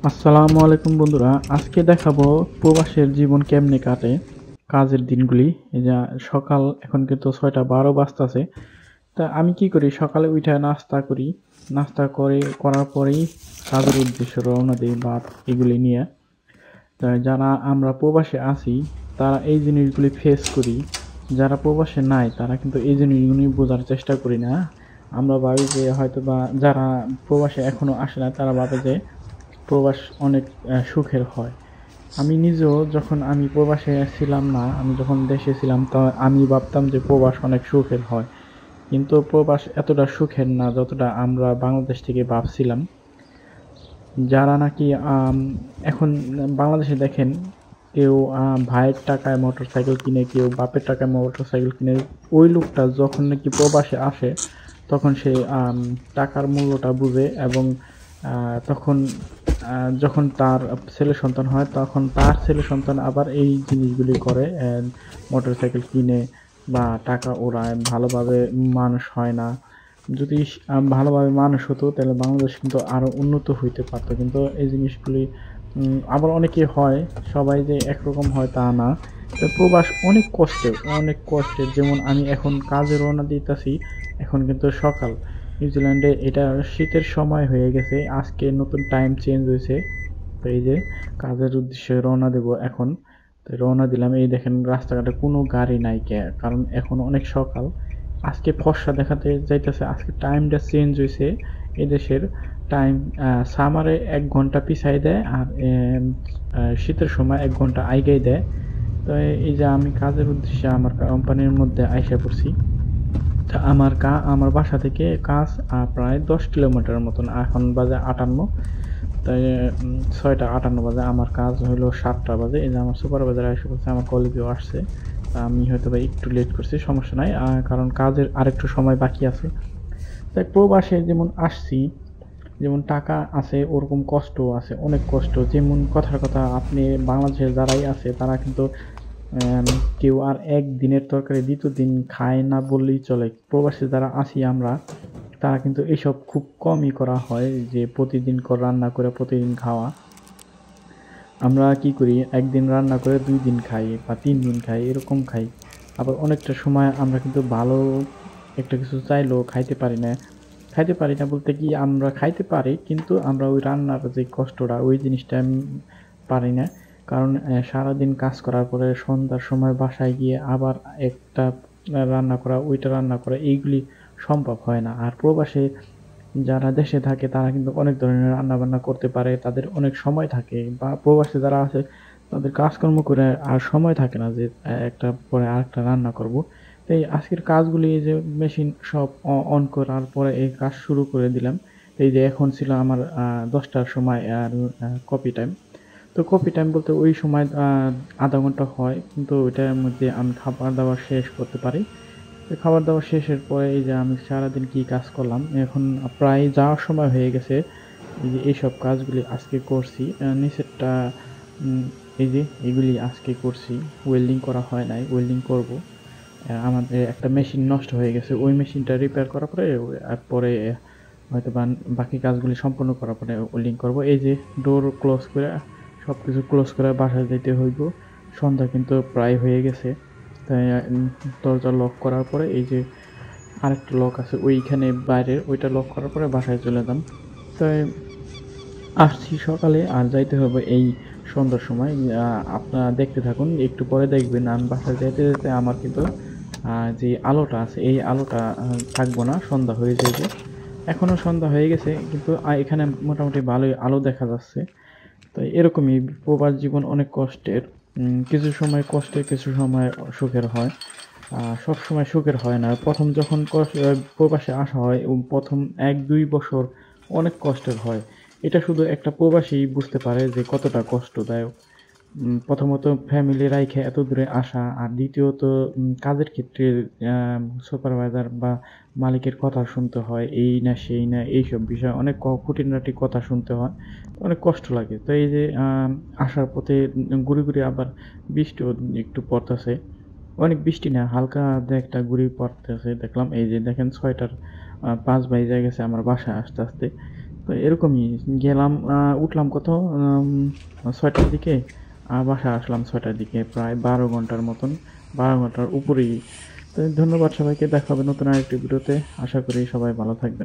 আসসালামু আলাইকুম বন্ধুরা, আজকে দেখাবো প্রবাসের জীবন কেমনে কাটে, কাজের দিনগুলি। এই যে সকাল এখন কিন্তু 6:12 বাজতাছে। তা আমি কি করি, সকালে উইঠা নাস্তা করি। নাস্তা করার পরেই কাজের উদ্দেশ্যে রওনা দেই ভাত এগুলি নিয়ে। তা যারা আমরা প্রবাসে আছি তারা এই জিনিসগুলি ফেস করি। যারা প্রবাসে নাই তারা কিন্তু এই জিনিসগুলি বোঝার চেষ্টা করি না। আমরা ভাবি যে হয়তোবা যারা প্রবাসে এখনো আসে না তারা ভাবে যে প্রবাস অনেক সুখের হয়। আমি নিজেও যখন আমি প্রবাসে ছিলাম না, আমি যখন দেশে ছিলাম তো আমি ভাবতাম যে প্রবাস অনেক সুখের হয়। কিন্তু প্রবাস এতটা সুখের না যতটা আমরা বাংলাদেশ থেকে ভাবছিলাম। যারা নাকি এখন বাংলাদেশে দেখেন, কেউ ভাইয়ের টাকায় মোটরসাইকেল কিনে, কেউ বাপের টাকায় মোটরসাইকেল কিনে। ওই লোকটা যখন নাকি প্রবাসে আসে তখন সে টাকার মূল্যটা বুঝে এবং তখন যখন তার ছেলে সন্তান হয় তখন তার ছেলে সন্তান আবার এই জিনিসগুলি করে, মোটরসাইকেল কিনে বা টাকা ওড়ায়, ভালোভাবে মানুষ হয় না। যদি ভালোভাবে মানুষ হতো তাহলে বাংলাদেশ কিন্তু আরো উন্নত হইতে পারতো, কিন্তু এই জিনিসগুলি আবার অনেকে হয়, সবাই যে একরকম হয় তা না। তো প্রবাস অনেক কষ্টের, অনেক কষ্টের। যেমন আমি এখন কাজে রওনা দিতেছি, এখন কিন্তু সকাল। নিউজিল্যান্ডে এটা শীতের সময় হয়ে গেছে, আজকে নতুন টাইম চেঞ্জ হয়েছে। তো এই যে কাজের উদ্দেশ্যে রওনা দেব এখন। তো রওনা দিলাম, এই দেখেন রাস্তাঘাটে কোনো গাড়ি নাই কারণ এখন অনেক সকাল। আজকে ফর্সা দেখাতে যাইতেছে, আজকে টাইমটা চেঞ্জ হয়েছে। এদেশের টাইম সামারে 1 ঘন্টা পিছাই দেয়, আর শীতের সময় 1 ঘন্টা আইগাই দেয়। তো এই যে আমি কাজের উদ্দেশ্যে আমার কোম্পানির মধ্যে আইসা পড়ছি। তা আমার বাসা থেকে কাজ প্রায় 10 কিলোমিটার মতন। এখন বাজে 58। তাই 6:58 বাজে, আমার কাজ হলো 7টা বাজে। এই যে আমার সুপারভাইজার এসে বলছে, আমার কলিগও আসছে। তা আমি হয়তো বা একটু লেট করছি, সমস্যা নাই, কারণ কাজের আরেকটু সময় বাকি আছে। তাই প্রবাসে যেমন আসছি, যেমন টাকা আছে ওরকম কষ্ট আছে, অনেক কষ্ট। যেমন কথার কথা, আপনি বাংলাদেশে যারাই আছে তারা কিন্তু আম কেউ আর একদিনের তরকারি ২য় দিন খায় না বললেই চলে। প্রবাসে যারা আছি আমরা, তারা কিন্তু এসব খুব কমই করা হয়, যে প্রতিদিন রান্না করে প্রতিদিন খাওয়া। আমরা কি করি, ১ দিন রান্না করে ২ দিন খাই বা ৩ দিন খাই, এরকম খাই। আবার অনেকটা সময় আমরা কিন্তু ভালো একটা কিছু চাইলেও খাইতে পারি না। খাইতে পারি না বলতে কি, আমরা খাইতে পারি কিন্তু আমরা ওই রান্নার যে কষ্টটা ওই জিনিসটা পারি না। কারণ সারাদিন কাজ করার পরে সন্ধ্যার সময় বাসায় গিয়ে আবার একটা রান্না করা, ওইটা রান্না করা, এইগুলি সম্ভব হয় না। আর প্রবাসে যারা দেশে থাকে তারা কিন্তু অনেক ধরনের রান্নাবান্না করতে পারে, তাদের অনেক সময় থাকে। বা প্রবাসে যারা আছে তাদের কাজকর্ম করে আর সময় থাকে না যে একটা পরে আরেকটা রান্না করব। তো এই আজকের কাজগুলি, এই যে মেশিন সব অন করার পরে এই কাজ শুরু করে দিলাম। এই যে এখন ছিল আমার 10টার সময় আর কপি টাইম। তো কপি টাইম বলতে ওই সময় ০.৫ ঘন্টা হয়, কিন্তু ওইটার মধ্যে আমি খাবার-দাবার শেষ করতে পারি। তো খাবার-দাবার শেষের পরে এই যে আমি সারাদিন কি কাজ করলাম, এখন প্রায় যাওয়ার সময় হয়ে গেছে। এই যে এইসব কাজগুলি আজকে করছি। নিচেরটা উম এই যে এগুলি আজকে করছি। ওয়েল্ডিং করা হয় নাই, ওয়েল্ডিং করব। আমাদের একটা মেশিন নষ্ট হয়ে গেছে। ওই মেশিনটা রিপেয়ার করার পরে পরে হয়তোবা বাকি কাজগুলি সম্পন্ন করার পরে ওয়েল্ডিং করব। এই যে ডোর ক্লোজ করে, সবকিছু ক্লোজ করে বাসায় যাইতে হইব। সন্ধ্যা কিন্তু প্রায় হয়ে গেছে। তাই দরজা লক করার পরে এই যে আরেকটা লক আছে ওইখানে বাইরের, ওইটা লক করার পরে বাসায় চলে যেতাম। তাই আসছি সকালে আর যাইতে হবে এই সন্ধ্যার সময়। আপনারা দেখতে থাকুন, একটু পরে দেখবেন আমি বাসায় যেতে যেতে আমার কিন্তু যে আলোটা আছে এই আলোটা থাকবো না, সন্ধ্যা হয়ে যাবে। এখনো সন্ধ্যা হয়ে গেছে কিন্তু এখানে মোটামুটি ভালোই আলো দেখা যাচ্ছে। তো এরকমই প্রবাস জীবন অনেক কষ্টের। কিছু সময় কষ্টের, কিছু সময় সুখের হয়। সবসময় সুখের হয় না। ১ম যখন প্রবাসে আসা হয়, ১ম ১-২ বছর অনেক কষ্টের হয়। এটা শুধু একটা প্রবাসীই বুঝতে পারে যে কতটা কষ্টদায়ক। প্রথমত ফ্যামিলি রাইখা এত দূরে আসা, আর দ্বিতীয়ত কাজের ক্ষেত্রে সুপারভাইজার বা মালিকের কথা শুনতে হয়। এই না সেই না এইসব বিষয় অনেক খুঁটিনাটি কথা শুনতে হয়। অনেক কষ্ট লাগে। তো এই যে আসার পথে ঘুরে, ঘুরে আবার বৃষ্টিও একটু পড়তেছে। অনেক বৃষ্টি না, হালকা একটা গুঁড়ি পড়তেছে দেখলাম। এই যে দেখেন ৬টার ৫ বাইজা গেছে আমার বাসায় আসতে, আসতে। তো তো এরকমই গেলাম, উঠলাম কত ৬টার দিকে, আর বাসায় আসলাম ৬টার দিকে, প্রায় ১২ ঘন্টার মতন, ১২ ঘন্টার উপরেই। তো ধন্যবাদ সবাইকে, দেখা হবে নতুন আরেকটি ভিডিওতে। আশা করি সবাই ভালো থাকবেন।